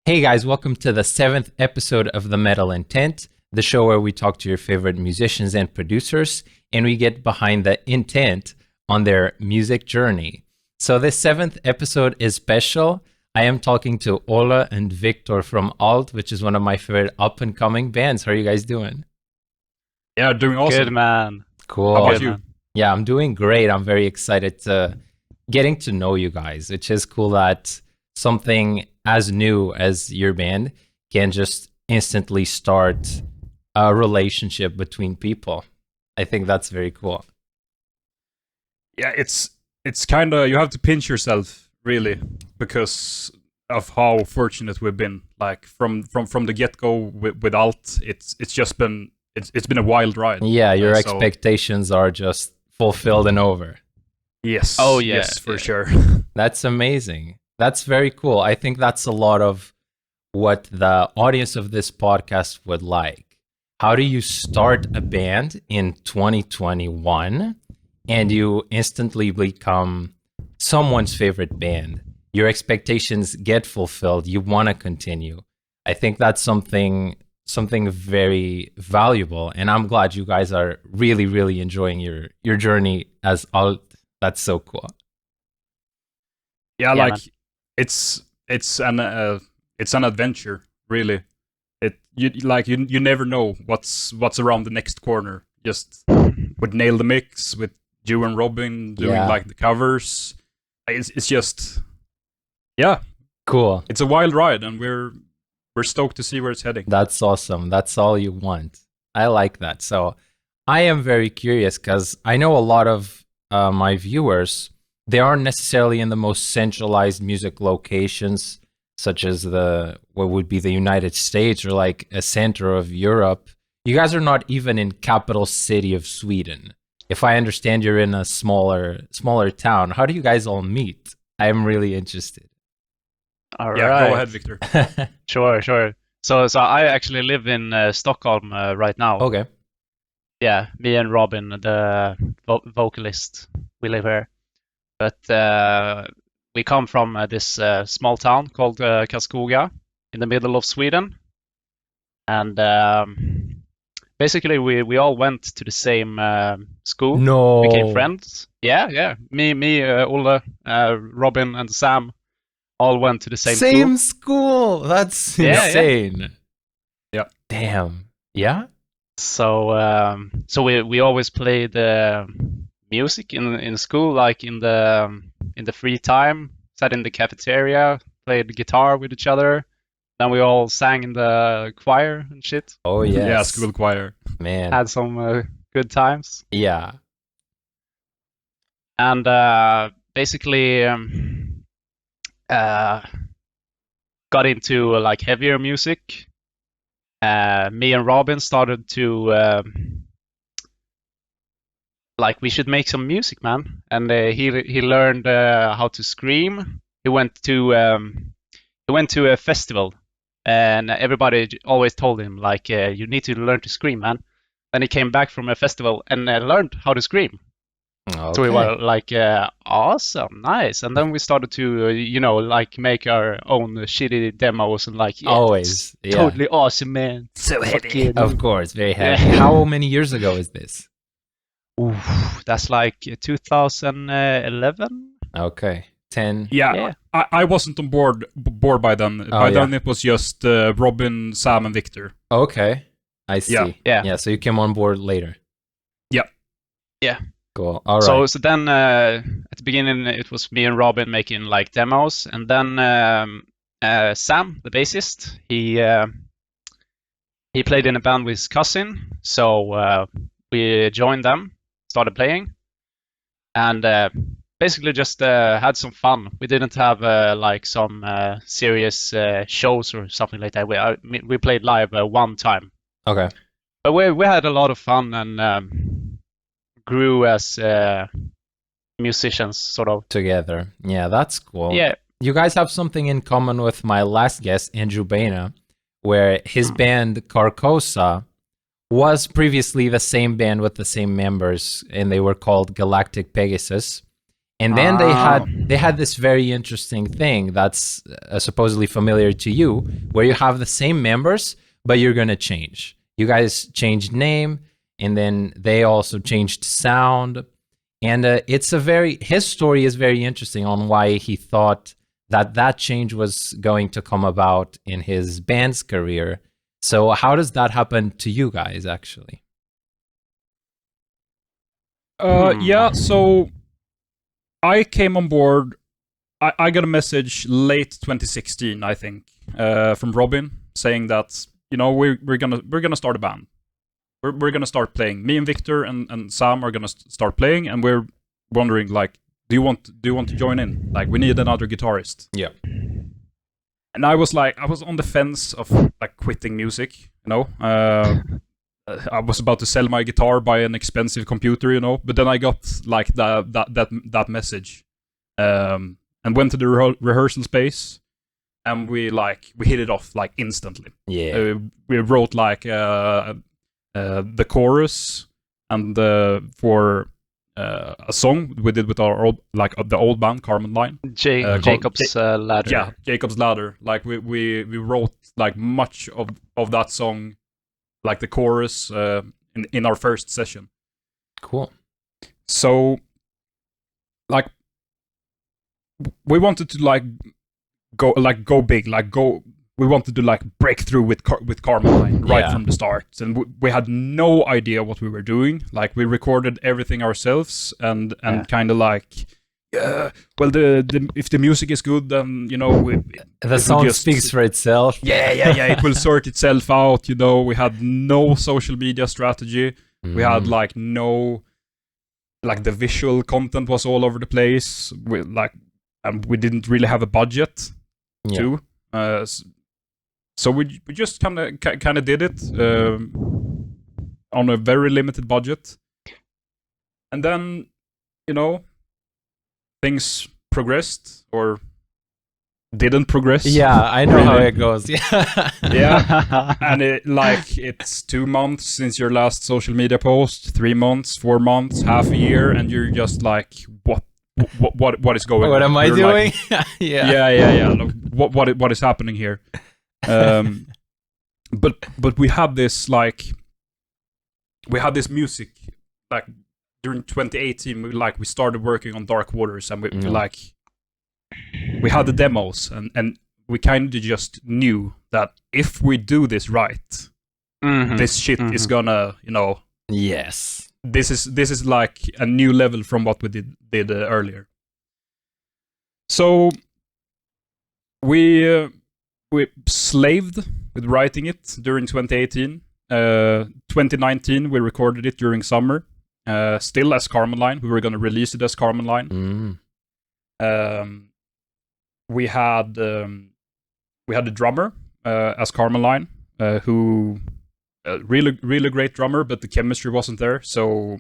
Hey guys, welcome to the 7th episode of The Metal Intent, the show where we talk to your favorite musicians and producers, and we get behind the intent on their music journey. So this 7th episode is special. I am talking to Olle and Viktor from Allt, which is one of my favorite up-and-coming bands. How are you guys doing? Yeah, doing awesome. Good, man. Cool. How about Good, you? man. Yeah, I'm doing great. I'm very excited to getting to know you guys, which is cool that something as new as your band can just instantly start a relationship between people. I think that's very cool. Yeah, it's kind of, you have to pinch yourself really because of how fortunate we've been. Like from the get go with Allt, it's just been it's been a wild ride. Yeah, your So- expectations are just fulfilled and over. Yes. Oh, yeah, Yes, for yeah. sure. That's amazing. That's very cool. I think that's a lot of what the audience of this podcast would like. How do you start a band in 2021 and you instantly become someone's favorite band? Your expectations get fulfilled. You want to continue. I think that's something very valuable, and I'm glad you guys are really enjoying your journey as Alt. That's so cool. Yeah, Yeah, like man. it's an adventure really. You never know what's around the next corner. Just with Nail the Mix, with you and Robin doing Yeah. like the covers. It's just, yeah, Cool. it's a wild ride, and we're stoked to see where it's heading. That's awesome. That's all you want. I like that. So I am very curious because I know a lot of my viewers, they aren't necessarily in the most centralized music locations, such as what would be the United States or like a center of Europe. You guys are not even in capital city of Sweden. If I understand, you're in a smaller town. How do you guys all meet? I'm really interested. All right. Yeah, go ahead, Victor. Sure. So I actually live in Stockholm right now. Okay. Yeah, me and Robin, the vocalist, we live here. But we come from this small town called Karlskoga in the middle of Sweden. And basically we all went to the same school, No. became friends. Yeah. Me, Olle, Robin, and Sam all went to the same school. That's Yeah, yeah. insane. Yeah. Damn. Yeah. So we always played music in school, like in the free time, sat in the cafeteria, played guitar with each other. Then we all sang in the choir and shit. Oh yes. Yeah, school choir. Man. Had some good times. Yeah. And basically got into like heavier music. Me and Robin started to like we should make some music, man. And he learned how to scream. He went to a festival, and everybody always told him like you need to learn to scream, man. Then he came back from a festival and learned how to scream. So we Okay. were like, awesome, nice. And then we started to, like make our own shitty demos and like, yeah, Always. that's Yeah. totally awesome, man. So Fuck yeah, Of dude. course. Very happy. Yeah. How many years ago is this? Oof, that's like 2011. Okay. 10. Yeah, Yeah. I wasn't on board by then. Oh, By yeah. then it was just Robin, Sam, and Victor. Okay. I see. Yeah. Yeah. So you came on board later. Yeah. Yeah. Cool. All right. So then at the beginning it was me and Robin making like demos, and then Sam, the bassist, he played in a band with his cousin, so we joined them, started playing, and basically just had some fun. We didn't have like some serious shows or something like that. We played live one time, Okay. but we had a lot of fun and grew as musicians, sort of. Together. Yeah, that's cool. Yeah. You guys have something in common with my last guest, Andrew Baina, where his band Carcosa was previously the same band with the same members, and they were called Galactic Pegasus. And then they had this very interesting thing that's supposedly familiar to you, where you have the same members, but you're going to change. You guys changed name, and then they also changed sound. And his story is very interesting on why he thought that change was going to come about in his band's career. So how does that happen to you guys, actually? Yeah, so I came on board. I got a message late 2016, I think, from Robin saying that we're gonna start a band. We're gonna start playing. Me and Viktor and Sam are gonna start playing, and we're wondering like, do you want to join in? Like, we need another guitarist. Yeah. And I was on the fence of like quitting music. I was about to sell my guitar, buy an expensive computer, but then I got like that message, and went to the rehearsal space, and we hit it off like instantly. Yeah. We wrote like the chorus and for a song we did with our the old band Carmen Line. Jacob's Ladder. Yeah, Jacob's Ladder. Like we wrote like much of that song, like the chorus, in our first session. Cool. So, like, we wanted to go big, we wanted to like break through with Carmen right from the start, and we had no idea what we were doing. Like, we recorded everything ourselves, and kind of like, well, if the music is good, then the song speaks for itself. Yeah, it will sort itself out. We had no social media strategy. We had like no, like, the visual content was all over the place. And we didn't really have a budget too. So we just kind of did it on a very limited budget, and then things progressed or didn't progress. Yeah, I know how it goes. Yeah. Yeah. And it's 2 months since your last social media post, 3 months, 4 months, half a year, and you're just like, what is going on? What am I doing? Like, yeah. Look, what is happening here? But we had this music like during 2018. We started working on Dark Waters, and we had the demos, and we kind of just knew that if we do this right, this shit is gonna, Yes. This is like a new level from what we did earlier. So we slaved with writing it during 2018. 2019 we recorded it during summer, still as Carmen Line. We were going to release it as Carmen Line. We had the drummer as Carmen Line, who really great drummer, but the chemistry wasn't there. So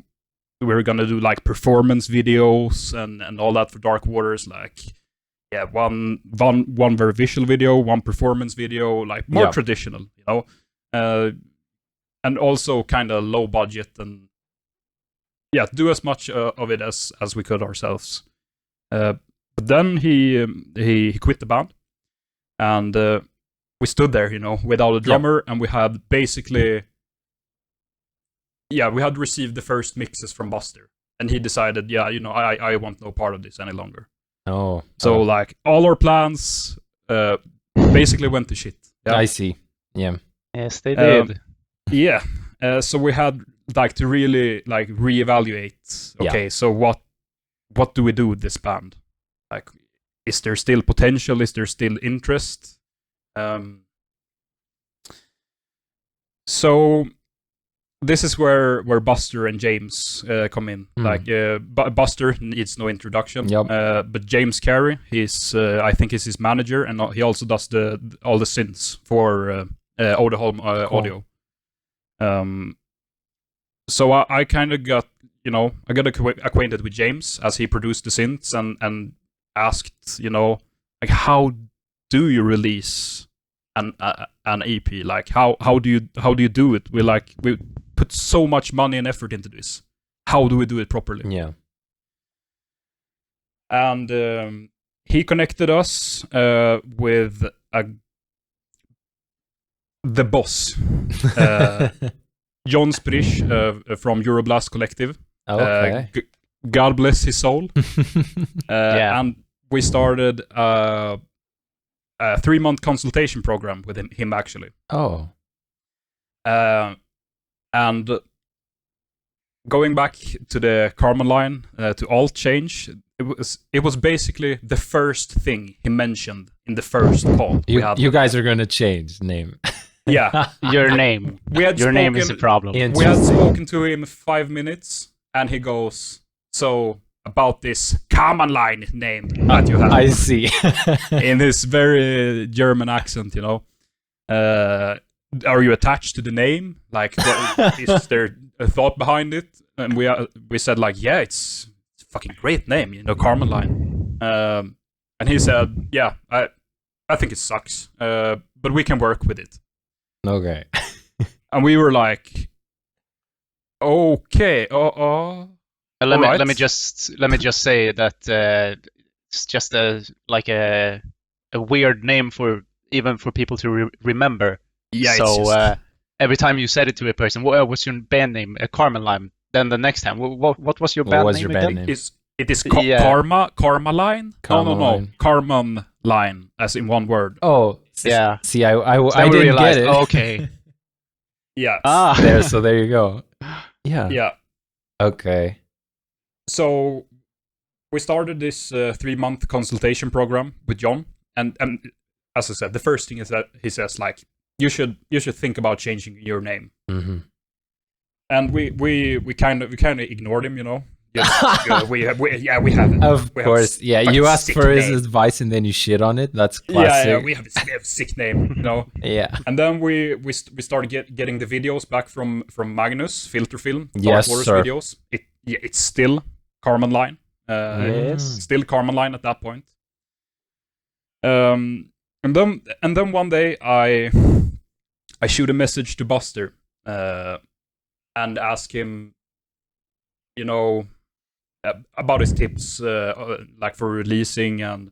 we were gonna do like performance videos and all that for Dark Waters. Like, one very visual video, one performance video, like more traditional, and also kind of low budget, and do as much of it as we could ourselves. But then he quit the band, and we stood there, without a drummer, and we had basically, we had received the first mixes from Buster, and he decided, I want no part of this any longer. Oh. So like all our plans basically went to shit. Yeah. I see. Yeah. Yes, they did. So we had like to really like reevaluate. Okay, so what do we do with this band? Like, is there still potential? Is there still interest? So this is where Buster and James come in. Like, Buster needs no introduction. But James Carey, I think he's his manager, and he also does all the synths for Odeholm Audio. So I kind of got, I got acquainted with James as he produced the synths, and asked, like, how do you release an EP? Like, how do you do it? We put so much money and effort into this. How do we do it properly? Yeah. and he connected us with the boss, John Swedish from Euroblast Collective. Okay. God bless his soul. And we started a 3-month consultation program with him actually. Oh. And going back to the Karma line, to Allt change, it was basically the first thing he mentioned in the first call. You guys are going to change name. Yeah. Your name. Your name is a problem. We had spoken to him 5 minutes, and he goes, so about this common line name that you have. I see. In his very German accent, you know. Are you attached to the name? Like, is there a thought behind it? And we said like, yeah, it's a fucking great name, you know, Carmen Line. And he said, yeah, I think it sucks, but we can work with it. Okay. And we were like, okay, Let me just say that it's just a weird name for people to remember. Yeah. So every time you said it to a person, what was your band name? Carmen Lime. Then the next time, what was your band name again? It is Karma Line? No. Carmen Line, as in one word. Oh, yeah. See, I didn't get it. Okay. Yeah. There you go. Yeah. Yeah. Okay. So we started this 3-month consultation program with John, and as I said, the first thing is that he says like, you should think about changing your name. Mm-hmm. And we kind of ignored him, you know. We haven't. Of course, yeah. You asked for his advice and then you shit on it. That's classic. Yeah, we have a sick name, you know. Yeah. And then we started getting the videos back from Magnus Filter Film. Yes, sir. Videos. It's still Carmen Line. Yes. Still Carmen Line at that point. And then one day I shoot a message to Buster and ask him, you know, about his tips, like for releasing and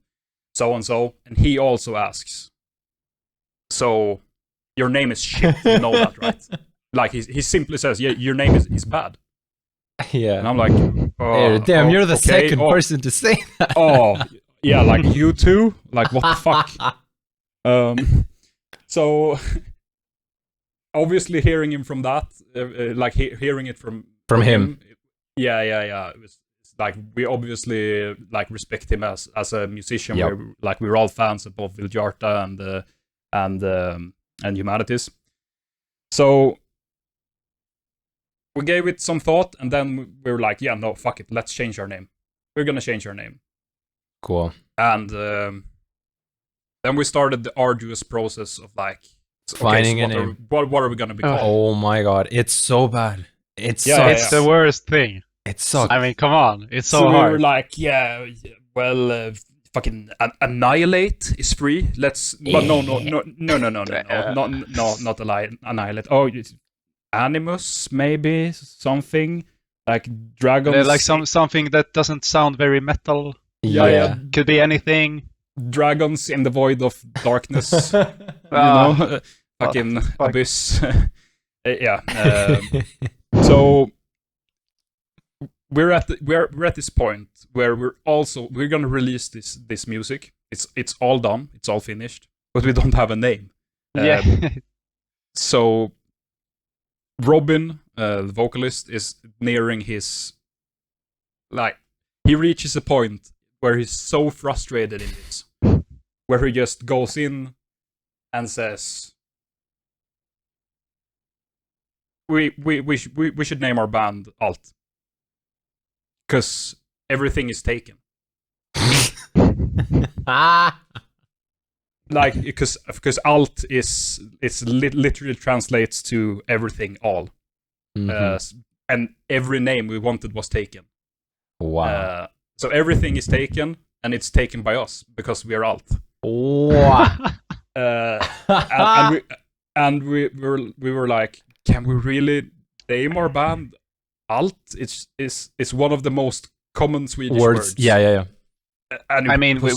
so and so. And he also asks, so your name is shit, you know that, right? Like he simply says, yeah, your name is bad. Yeah. And I'm like, damn, you're the okay, second person to say that. Oh, yeah, like you too? Like, what the fuck? So, obviously hearing him from that, like hearing it from him. Yeah. It was like, we obviously like respect him as a musician. Yep. We're all fans of both Viljarta and Humanities. So we gave it some thought, and then we were like, yeah, no, fuck it, let's change our name. We're gonna change our name. Cool. And then we started the arduous process of like finding a name. What are we gonna be called? Oh my god, it's so bad. It's the worst thing. It sucks. I mean, come on, it's so we hard. were like, yeah, well, fucking Annihilate is free. Let's, but no, not Annihilate. Oh, Animus, maybe something like Dragons. Like something that doesn't sound very metal. Yeah. Could be anything. Dragons in the void of darkness. You know, fucking abyss. Yeah. So we're at this point where we're gonna release this music. It's all done. It's all finished, but we don't have a name. Yeah. So Robin, the vocalist, is nearing his, like, he reaches a point where he's so frustrated in this, where he just goes in and says, we should name our band Allt, because everything is taken. Like, because Allt literally translates to everything, all. Mm-hmm. And every name we wanted was taken. Wow. So everything is taken, and it's taken by us because we are Allt. Wow. and we were like, can we really name our band Allt? It's one of the most common Swedish words. Yeah. And I mean, we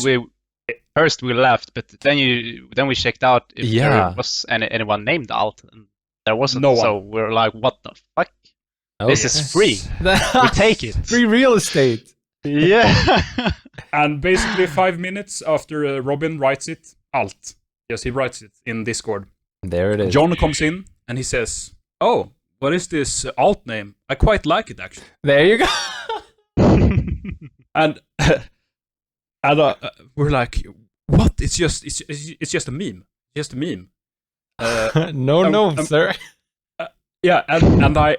first we left, but then we checked out if Yeah. there was anyone named Allt, and there wasn't. No one. So we're like, what the fuck? This Okay. is free. We take it. Free real estate. Yeah. And basically 5 minutes after Robin writes it, Allt. Yes, he writes it in Discord. There it is. John comes in and he says, "Oh, what is this Allt name? I quite like it actually." There you go. And we're like, "What? It's just a meme. Just a meme." No, sir. Yeah, and I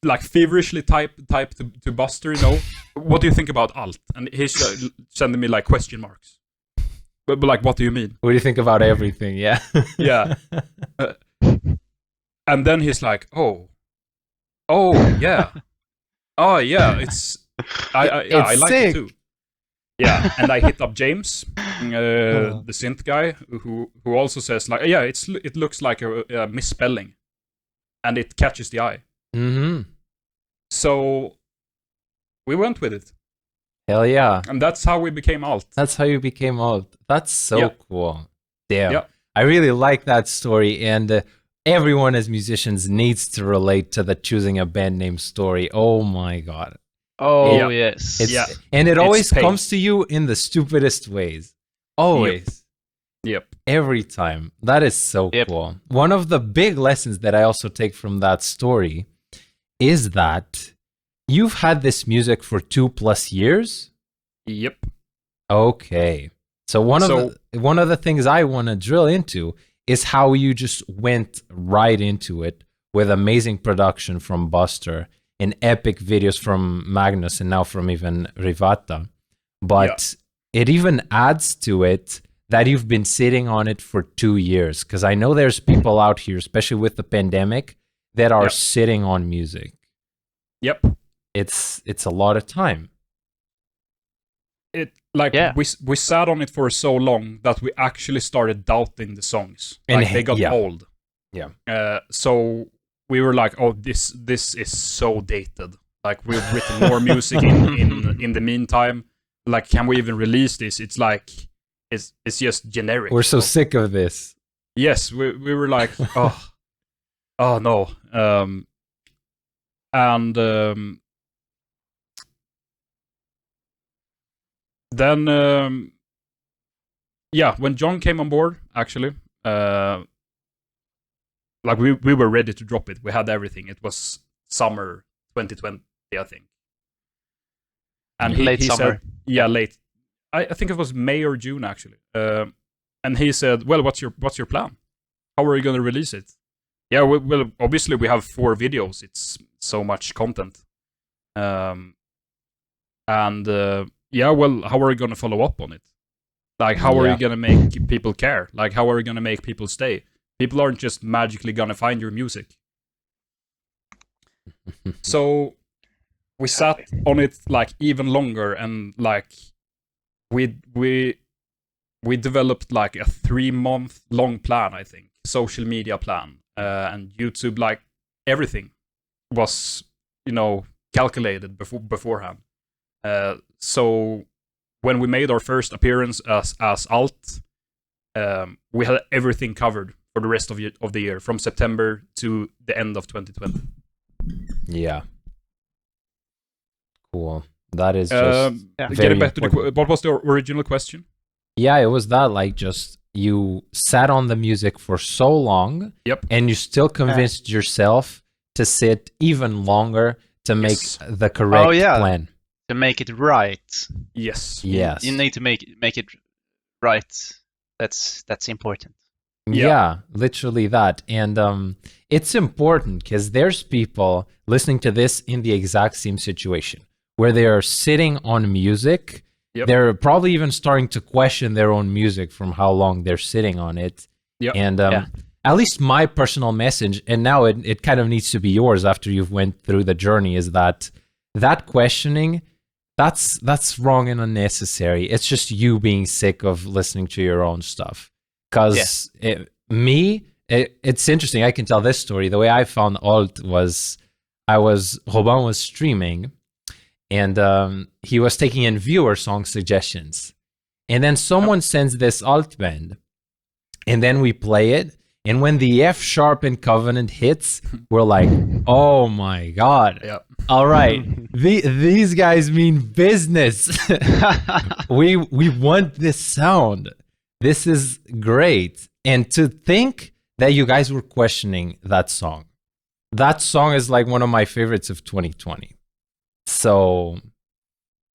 like feverishly type to Buster, what do you think about Allt? And he's sending me like question marks. But like, what do you mean? What do you think about everything? Yeah. Yeah. And then he's like, oh, yeah. Oh, yeah, I like sick. it too. Yeah, and I hit up James, the synth guy, who also says like, yeah, it looks like a misspelling, and it catches the eye. Mm-hmm. So we went with it, Hell yeah. and that's how we became Allt. That's how you became Allt. That's so Yeah. cool. Damn. Yeah. I really like that story, and everyone as musicians needs to relate to the choosing a band name story. Oh my god. Oh Yeah. yes. It's, Yeah. And it It's always pain. comes to you in the stupidest ways. Always. Yep. Every time. That is so Yep. cool. One of the big lessons that I also take from that story is that you've had this music for 2+ years. Yep. Okay. So one of the things I want to drill into is how you just went right into it with amazing production from Buster and epic videos from Magnus and now from even Rivata. But it even adds to it that you've been sitting on it for 2 years, because I know there's people out here, especially with the pandemic, that are Yep. sitting on music. Yep. It's a lot of time. It like Yeah. we sat on it for so long that we actually started doubting the songs. And Like they got yeah. old. Yeah. So we were like, oh, this is so dated. Like we've written more music in the meantime. Like, can we even release this? It's like it's just generic. We're so sick of this. Yes, we were like, oh no. Then yeah, when John came on board, actually, like we were ready to drop it. We had everything. It was summer 2020, I think. And Late he summer. said, yeah, late. I think it was May or June actually. And he said, well, what's your plan? How are you going to release it? Yeah, well, obviously we have 4 videos. It's so much content. Yeah, well, how are you going to follow up on it? Like, how are Yeah. you going to make people care? Like, how are you going to make people stay? People aren't just magically going to find your music. So we sat on it like even longer, and like we developed like a 3-month long plan, I think, social media plan, and YouTube, like everything was calculated beforehand. So when we made our first appearance as Allt, we had everything covered for the rest of the year, from September to the end of 2020. Yeah. Cool. That is just very Getting back to important. what was the original question? Yeah, it was that, like, just you sat on the music for so long. Yep. And you still convinced yourself to sit even longer to make Yes. the correct Oh, yeah. plan. To make it right. Yes. Yes. You need to make it right. That's important. Yeah, literally that. And it's important because there's people listening to this in the exact same situation where they are sitting on music. Yep. They're probably even starting to question their own music from how long they're sitting on it. Yep. And Yeah. at least my personal message, and now it kind of needs to be yours after you've went through the journey, is that questioning, that's wrong and unnecessary. It's just you being sick of listening to your own stuff. Because it's interesting. I can tell this story. The way I found Allt was, Robin was streaming, and he was taking in viewer song suggestions. And then someone sends this alt bend, and then we play it. And when the F sharp in Covenant hits, we're like, oh my God. Yeah. All right. These guys mean business. we want this sound. This is great. And to think that you guys were questioning that song. That song is like one of my favorites of 2020. So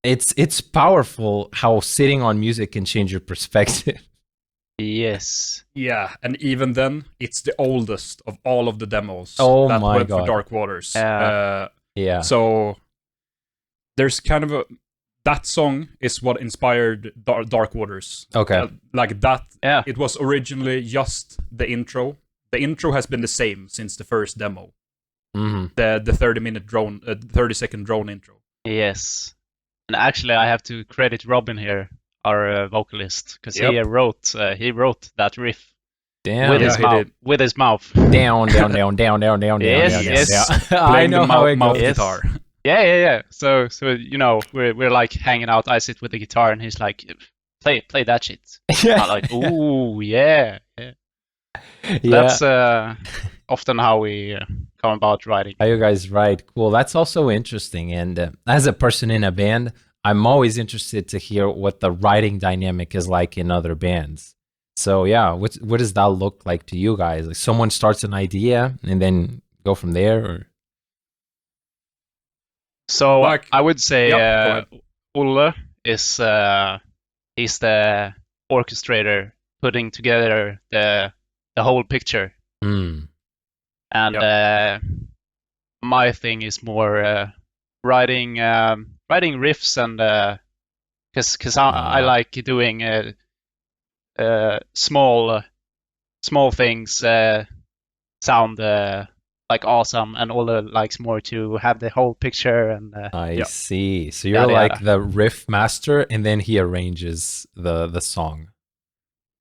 it's powerful how sitting on music can change your perspective. Yes. Yeah, and even then, it's the oldest of all of the demos Oh that my went God. for Dark Waters. Yeah. So there's kind of that song is what inspired Dark Waters. Okay. Like that. Yeah. It was originally just the intro. The intro has been the same since the first demo. Mm-hmm. The 30-minute drone, 30-second drone intro. Yes. And actually, I have to credit Robin here, our vocalist, because he wrote that riff Damn. with Yeah, his he mouth. did. With his mouth. Down, down, down, down, down, down, Yes, down, down, yes. down. I Playing know the how it mouth goes. Yes. guitar. Yeah. So you know, we're like hanging out. I sit with the guitar, and he's like, play that shit. I'm like, ooh, yeah. That's often how we come about writing. How you guys write? Cool. That's also interesting. And as a person in a band, I'm always interested to hear what the writing dynamic is like in other bands. So yeah, what does that look like to you guys? Like someone starts an idea and then go from there, or So Like- I would say Go ahead. Olle is he's the orchestrator putting together the whole picture, Mm, and my thing is more writing riffs, and because I like doing small things sound like awesome, and Olle likes more to have the whole picture, and I Yeah. see. So you're Yada, like yada. the riff master, and then he arranges the song.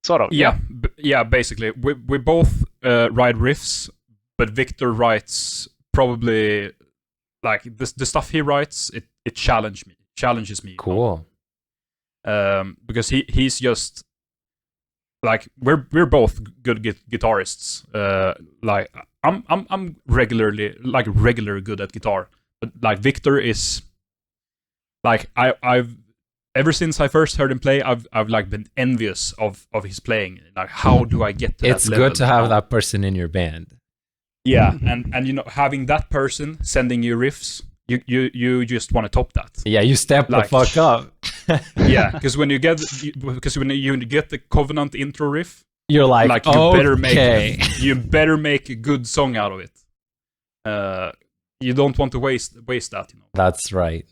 sort of Yeah, basically. We both write riffs, but Viktor writes probably like the stuff he writes. It challenges me. Cool. Because he's just like we're both good guitarists. Like I'm regular good at guitar, but like Viktor is like I've ever since I first heard him play, I've like been envious of his playing. Like, how do I get to It's that level? good to have that person in your band. Yeah, and you know, having that person sending you riffs, you just want to top that. Yeah, you step Like- the fuck up. Yeah, because when you get the Covenant intro riff, You're like you okay. better make a good song out of it. You don't want to waste that, you know. That's right.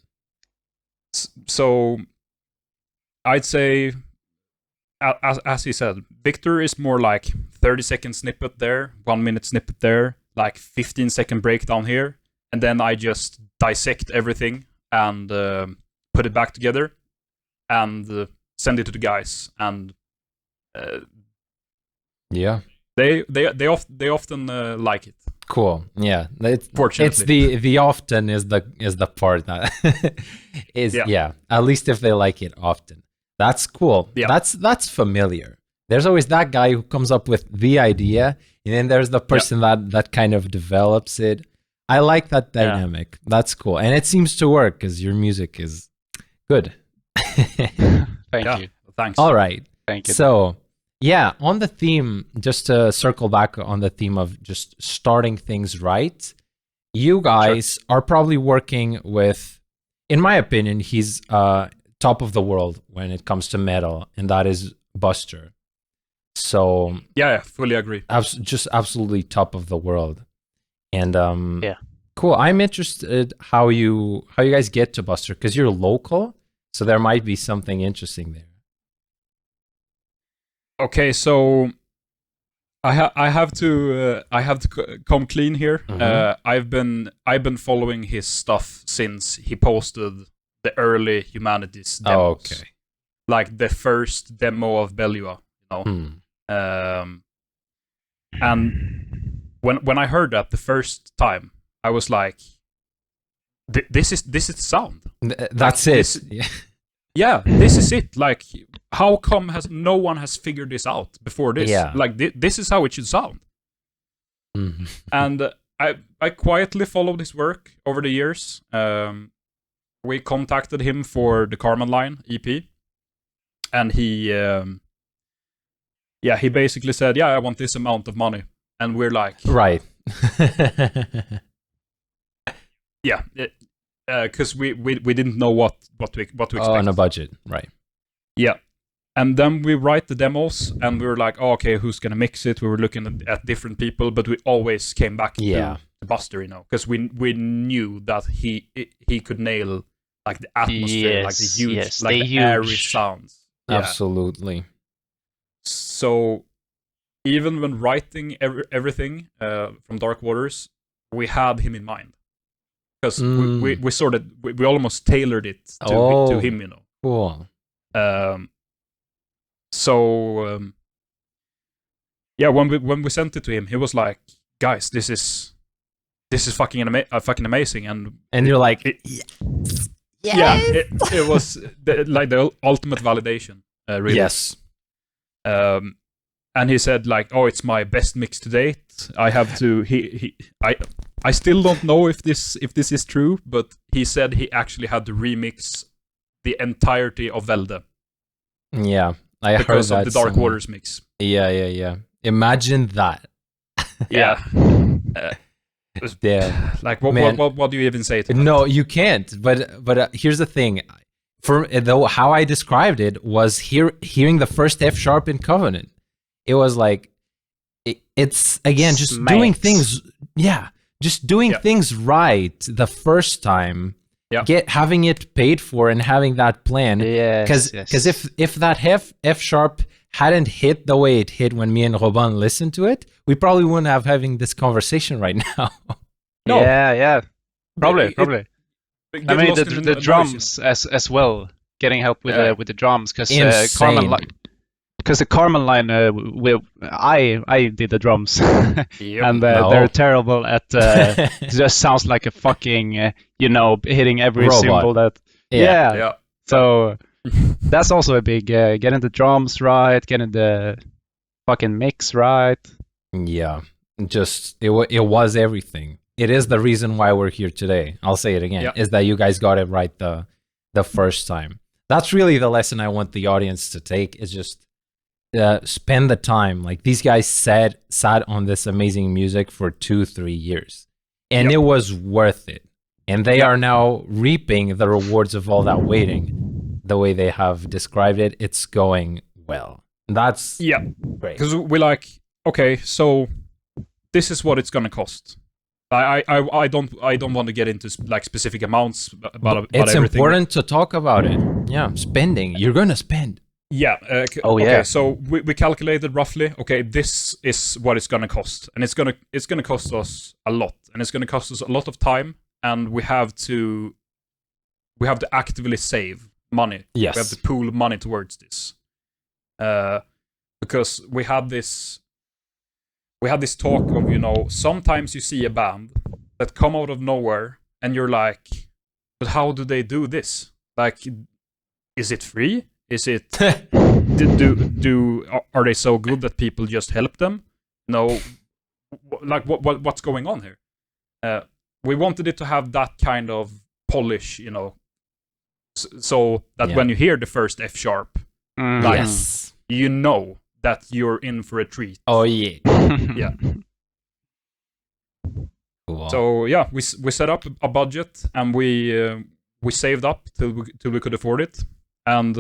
So I'd say, as he said, Viktor is more like 30-second snippet there, 1 minute snippet there, like 15-second breakdown here, and then I just dissect everything and put it back together and send it to the guys, and Yeah. they often like it. Cool. Yeah. It's Fortunately. the often is the part that is Yeah. At least if they like it often. That's cool. Yeah. That's familiar. There's always that guy who comes up with the idea, and then there's the person that kind of develops it. I like that dynamic. That's cool. And it seems to work because your music is good. Thank Yeah. you. Thanks. All right. Thank you. So, yeah, on the theme, just to circle back on the theme of just starting things right, you guys are probably working with, in my opinion, he's top of the world when it comes to metal, and that is Buster. So, Yeah, fully agree. just absolutely top of the world. And Yeah. cool. I'm interested how you guys get to Buster, because you're local, so there might be something interesting there. Okay, so I have to come clean here. Mhm. I've been following his stuff since he posted the early Humanities demos. Okay. Like the first demo of Bellua, you know. And when I heard that the first time, I was like, this is sound. That's Like, it. this- Yeah, this is it. Like, how come no one has figured this out before this? Yeah. Like, this is how it should sound. Mhm. And I quietly followed his work over the years. We contacted him for the Carmen Line EP, and he basically said, "Yeah, I want this amount of money," and we're like, Right. "Yeah," because we didn't know what to expect. On a budget, right? Yeah. And then we write the demos, and we were like, oh, okay, who's gonna mix it? We were looking at different people, but we always came back to Buster, because we knew that he could nail like the atmosphere, like the huge, the airy sounds. Yeah. Absolutely. So even when writing everything from Dark Waters, we had him in mind, because we sort of we almost tailored it to him, Cool. When we sent it to him, he was like, "Guys, this is fucking amazing," And you're like, it was the ultimate validation, really. yes. And he said like, "Oh, it's my best mix to date. I have to." I still don't know if this is true, but he said he actually had to remix the entirety of Velde. Yeah, I heard because that of the Dark somewhere. Waters mix. Yeah. Imagine that. Yeah. Yeah. Like Man. what do you even say to that? No, you can't. But here's the thing. Though how I described it was hearing the first F sharp in Covenant. It was like it's again just doing things. Yeah, just doing things right the first time. Yeah. Having it paid for and having that plan. Yes. Because if that F sharp hadn't hit the way it hit when me and Robin listened to it, we probably wouldn't have having this conversation right now. No. Yeah. Probably. Get I mean, lost in the noise, drums as well. Getting help with the drums because Insane. Because the Carmen line, I did the drums, Yep. and they're terrible at. It just sounds like a fucking, hitting every Robot. symbol that. Yeah. Yeah. So that's also a big getting the drums right, getting the fucking mix right. Yeah, just it was everything. It is the reason why we're here today. I'll say it again: is that you guys got it right the first time. That's really the lesson I want the audience to take. Is just spend the time. Like these guys sat on this amazing music for 2-3 years, and it was worth it. And they are now reaping the rewards of all that waiting. The way they have described it, it's going well. That's great. Because we're like, okay, so this is what it's gonna cost. I don't want to get into like specific amounts about it's everything. important to talk about it. Yeah, spending. You're gonna spend. Yeah. Oh, yeah. Okay, so we calculated roughly. Okay, this is what it's gonna cost, and it's gonna cost us a lot, and it's gonna cost us a lot of time, and we have to actively save money. Yes. We have to pool money towards this, because we had this talk of sometimes you see a band that come out of nowhere, and you're like, but how do they do this? Like, is it free? Is it are they so good that people just help them? No, like what's going on here? We wanted it to have that kind of polish, so that when you hear the first F sharp, like, Yes. you know that you're in for a treat. Oh yeah. Yeah. Cool. So yeah, we set up a budget, and we saved up till we could afford it, and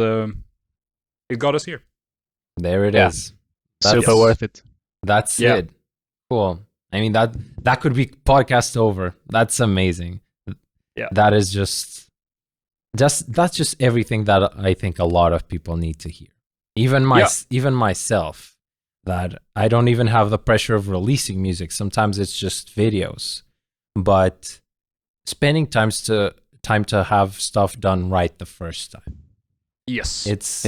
it got us here. there it is. Super worth it. That's it. Cool. I mean that could be podcast over. That's amazing. Yeah. That is just that's just everything that I think a lot of people need to hear. Even myself, that I don't even have the pressure of releasing music. Sometimes it's just videos, but spending time to have stuff done right the first time. Yes. It's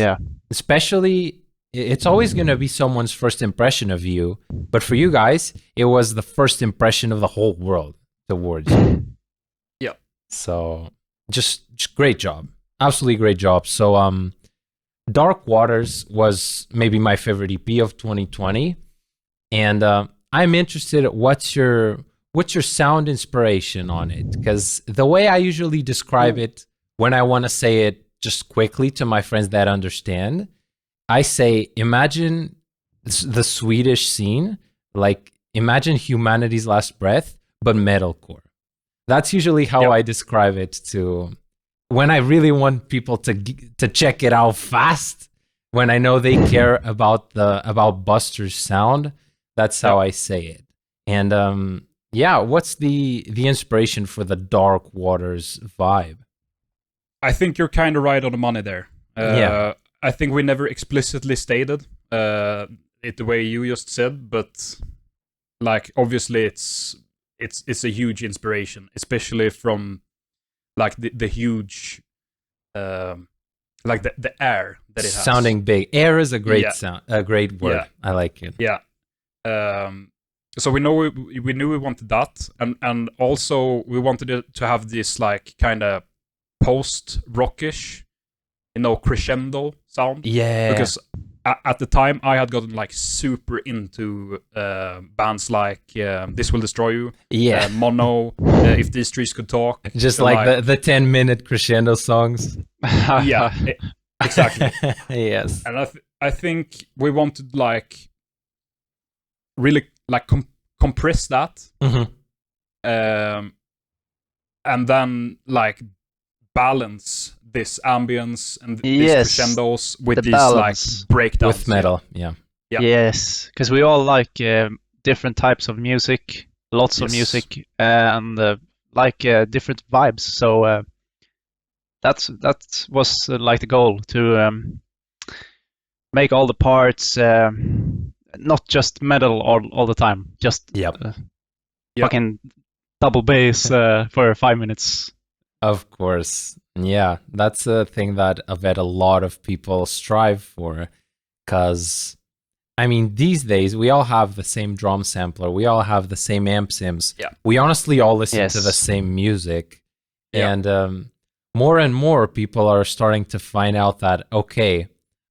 especially it's always going to be someone's first impression of you, but for you guys, it was the first impression of the whole world towards you. Yeah. So just great job. Absolutely great job. So Dark Waters was maybe my favorite EP of 2020. And I'm interested what's your sound inspiration on it? Because the way I usually describe it when I want to say it just quickly to my friends that understand, I say, imagine the Swedish scene, like imagine humanity's last breath, but metalcore. That's usually how I describe it to when I really want people to check it out fast. When I know they care about Buster's sound, that's how I say it. And what's the inspiration for the Dark Waters vibe? I think you're kind of right on the money there. I think we never explicitly stated it the way you just said, but like obviously it's a huge inspiration, especially from like the huge like the air that it has. Sounding big. Air is a great sound, a great word. Yeah. I like it. Yeah. So we knew we wanted that, and also we wanted it to have this like kind of post rockish, crescendo sound. Yeah. Because at the time I had gotten like super into bands like This Will Destroy You, Mono, If These Trees Could Talk. Just like the 10-minute crescendo songs. Yeah, exactly. Yes. And I think we wanted like really like compress that, and then like balance this ambience and these crescendos with these balance. Like breakdowns with metal. Yeah. Yes, because we all like different types of music, lots of music, and like different vibes. So that was like the goal to make all the parts not just metal all the time, just fucking double bass for 5 minutes. Of course. Yeah, that's a thing that I bet a lot of people strive for, because I mean, these days we all have the same drum sampler, we all have the same amp sims. Yeah. We honestly all listen to the same music. And more and more people are starting to find out that, okay,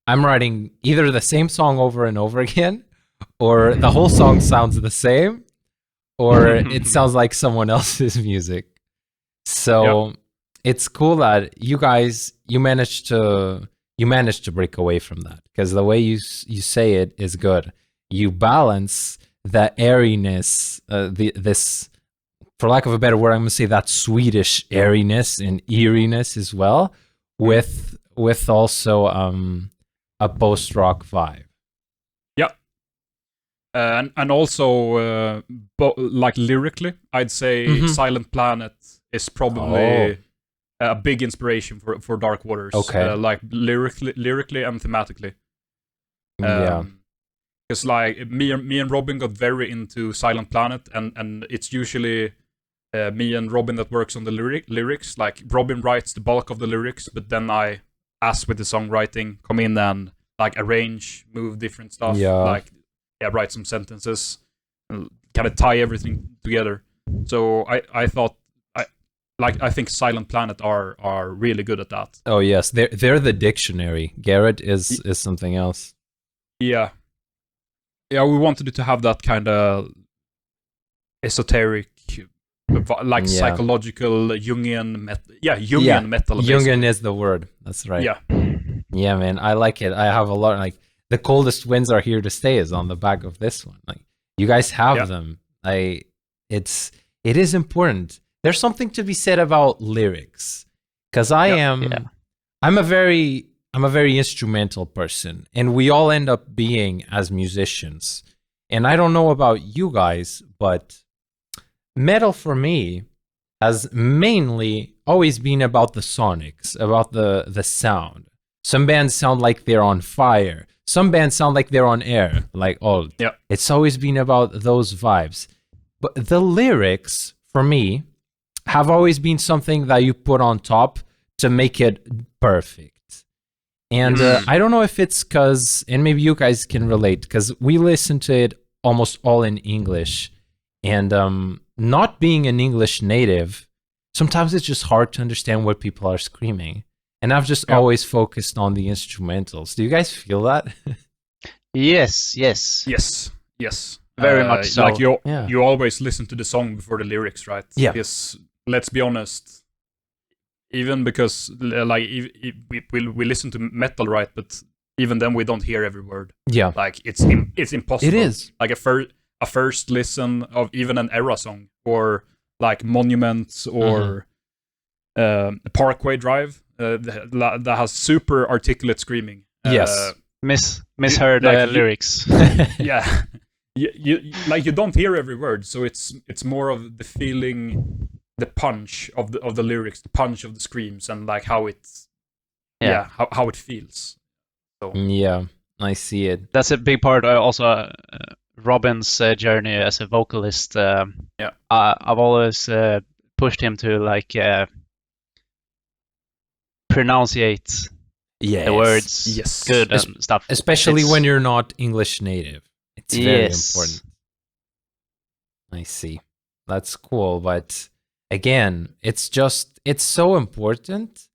I'm writing either the same song over and over again, or the whole song sounds the same, or it sounds like someone else's music. So it's cool that you guys you managed to break away from that, because the way you say it is good. You balance the airiness, this, for lack of a better word, I'm gonna say that Swedish airiness and eeriness as well, with also a post rock vibe. And also like lyrically, I'd say Silent Planet is probably a big inspiration for Dark Waters. Okay. Like lyrically and thematically. Because like me and Robin got very into Silent Planet, and it's usually me and Robin that works on the lyrics. Like Robin writes the bulk of the lyrics, but then I, as with the songwriting, come in and like arrange, move different stuff. Write some sentences, and kind of tie everything together. So I thought I think Silent Planet are really good at that. Oh yes, they're the dictionary. Garrett is something else. Yeah, we wanted it to have that kind of esoteric, like psychological Jungian metal. Yeah, Jungian metal. Basically. Jungian is the word. That's right. Yeah, man, I like it. I have a lot. Like the coldest winds are here to stay is on the back of this one. Like you guys have them. It is important. There's something to be said about lyrics, because I'm a very instrumental person, and we all end up being as musicians. And I don't know about you guys, but metal for me has mainly always been about the sonics, about the sound. Some bands sound like they're on fire. Some bands sound like they're on air, like Allt. It's always been about those vibes. But the lyrics, for me, have always been something that you put on top to make it perfect. And I don't know if it's because, and maybe you guys can relate, because we listen to it almost all in English. And not being an English native, sometimes it's just hard to understand what people are screaming. And I've just always focused on the instrumentals. Do you guys feel that? Yes. Yes. Very much so. Like you always listen to the song before the lyrics, right? Yeah. Because let's be honest, even because like we listen to metal, right? But even then we don't hear every word. Yeah. Like it's impossible. It is. Like a first listen of even an era song or like Monuments or Parkway Drive that has super articulate screaming. Yes. Misheard lyrics. Yeah. You don't hear every word, so it's more of the feeling, the punch of the lyrics, the punch of the screams, and like how it's how it feels. So yeah, I see it. That's a big part. Also, Robin's journey as a vocalist. I've always pushed him to like pronunciate the words good and stuff. Especially when you're not English native. It's very important. I see. That's cool. But again, it's so important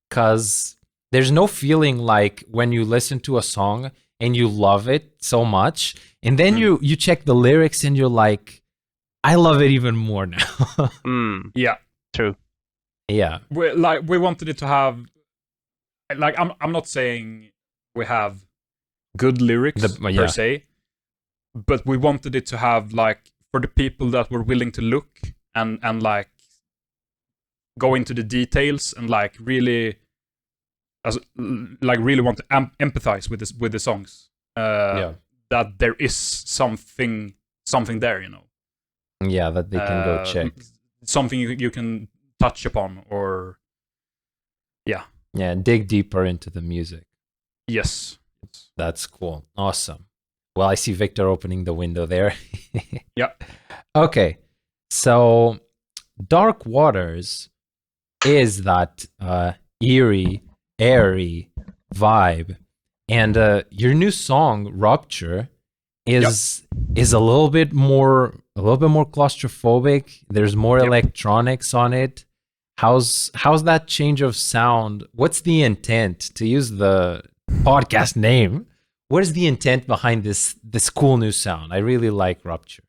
because there's no feeling like when you listen to a song and you love it so much, and then you check the lyrics and you're like, I love it even more now. Yeah. True. Yeah. We wanted it to have, like, I'm not saying we have good lyrics per se, but we wanted it to have, like, for the people that were willing to look and like go into the details and like really want to empathize with the songs. That there is something there, you know. Yeah, that they can go check. Something you can touch upon, or dig deeper into the music. Yes. That's cool. Awesome. Well, I see Viktor opening the window there. Yeah. Okay. So Dark Waters is that eerie, airy vibe. And your new song, Rupture, is a little bit more claustrophobic. There's more electronics on it. How's that change of sound? What's the intent, to use the podcast name? What is the intent behind this cool new sound? I really like Rupture.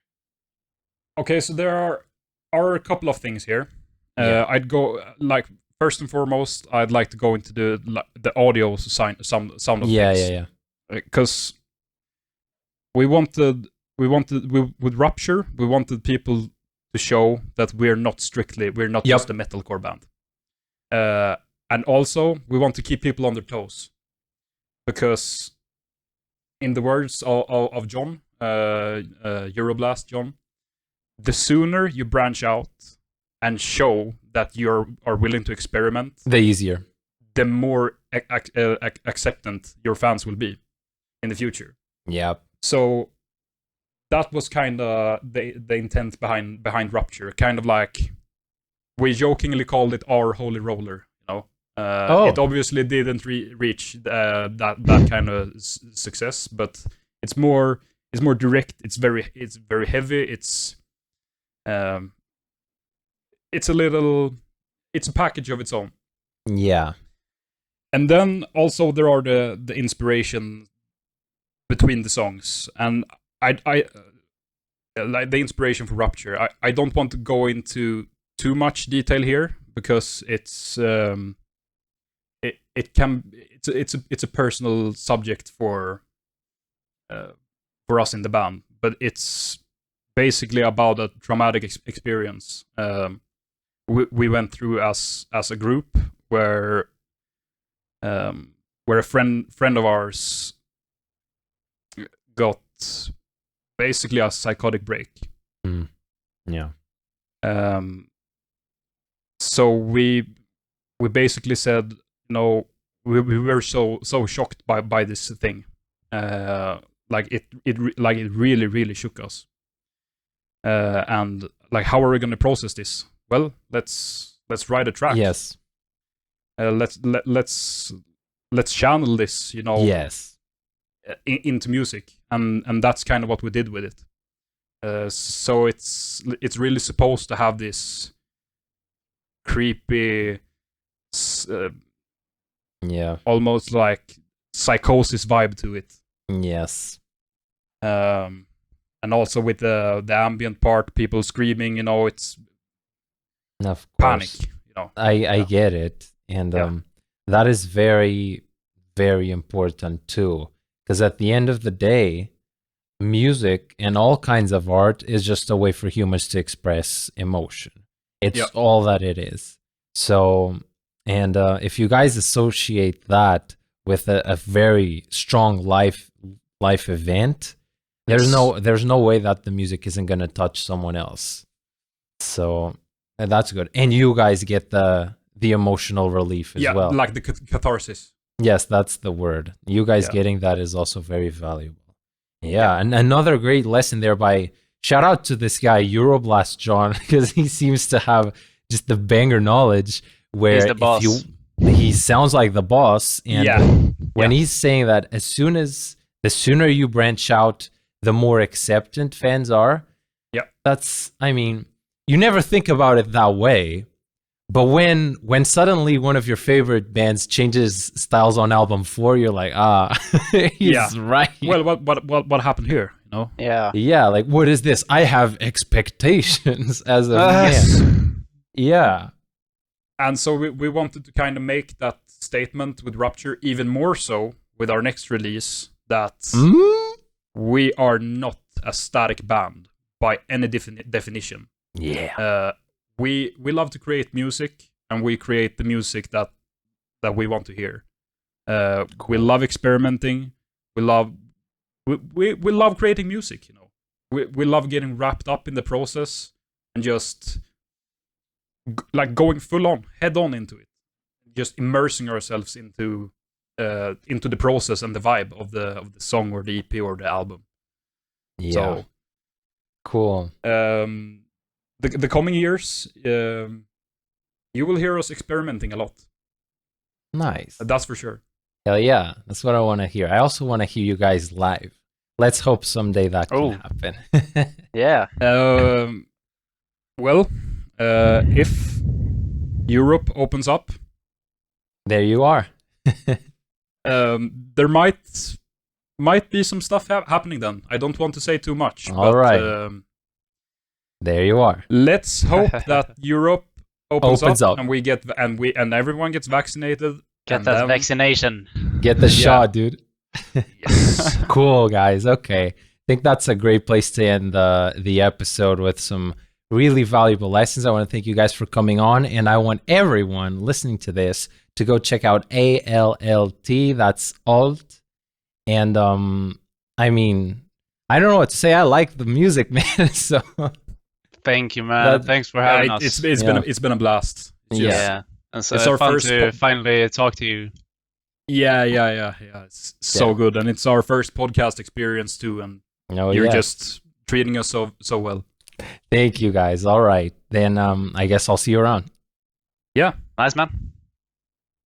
Okay, so there are a couple of things here. I'd go, like, first and foremost, I'd like to go into the audio sound of things. Yeah. Because with Rupture, we wanted people to show that we're not just a metalcore band. And also, we want to keep people on their toes. Because in the words of John, Euroblast John, the sooner you branch out and show that you are willing to experiment, the easier, the more acceptant your fans will be in the future. Yeah. So that was kind of the intent behind Rupture. Kind of like, we jokingly called it our holy roller. You know, it obviously didn't reach that kind of success, but it's more direct. It's very heavy. It's a package of its own. Yeah. And then also there are the inspiration between the songs, and I like the inspiration for Rupture. I don't want to go into too much detail here because it's a personal subject for us in the band, but it's basically about a traumatic experience we went through as a group, where a friend of ours got basically a psychotic break. Yeah. So we basically said, no, we were so shocked by this thing. Like it really, really shook us. And like, how are we going to process this? Well, let's write a track. Yes. Let's channel this, you know. Yes. Into music, and that's kind of what we did with it. So it's really supposed to have this creepy, Yeah. almost like psychosis vibe to it. Yes. And also with the ambient part, people screaming, it's Of panic. course. I I get it. And Yeah. that is very, very important too. Because at the end of the day, music and all kinds of art is just a way for humans to express emotion. It's Yeah. all that it is. So, and if you guys associate that with a very strong life event, there's no way that the music isn't gonna touch someone else. So that's good. And you guys get the emotional relief as well. like the catharsis. Yes, that's the word. You guys Yeah. getting that is also very valuable. Yeah, and another great lesson there by shout out to this guy Euroblast John, because he seems to have just the banger knowledge where He's the boss. he sounds like the boss. And when Yeah. he's saying that the sooner you branch out, the more acceptant fans are. Yeah. That's, I mean, you never think about it that way. But when suddenly one of your favorite bands changes styles on album 4, you're like, he's right. Well, what happened here? Yeah. Yeah, like what is this? I have expectations as a fan. Yeah. And so we wanted to kind of make that statement with Rupture even more so with our next release, that we are not a static band by any definition. Yeah. We love to create music, and we create the music that we want to hear. We love experimenting. We love creating music. We love getting wrapped up in the process and just like going full on, head on into it, just immersing ourselves into the process and the vibe of the song or the EP or the album. Yeah. So, cool. The coming years, you will hear us experimenting a lot. Nice. That's for sure. Hell yeah. That's what I want to hear. I also want to hear you guys live. Let's hope someday that can happen. Yeah. Well, if Europe opens up, there you are. There might be some stuff happening then. I don't want to say too much. All right. There you are. Let's hope that Europe opens up, and and everyone gets vaccinated. Get that vaccination. Get the shot, dude. Yes. Cool, guys. Okay. I think that's a great place to end the episode with some really valuable lessons. I want to thank you guys for coming on, and I want everyone listening to this to go check out ALLT. That's Allt. And I mean, I don't know what to say. I like the music, man. So thank you, man. Thanks for having us. It's been a blast. Yeah. And so it's our fun first to finally talk to you. Yeah. It's so good, and it's our first podcast experience too. And you're just treating us so well. Thank you, guys. All right, then I guess I'll see you around. Yeah. Nice, man.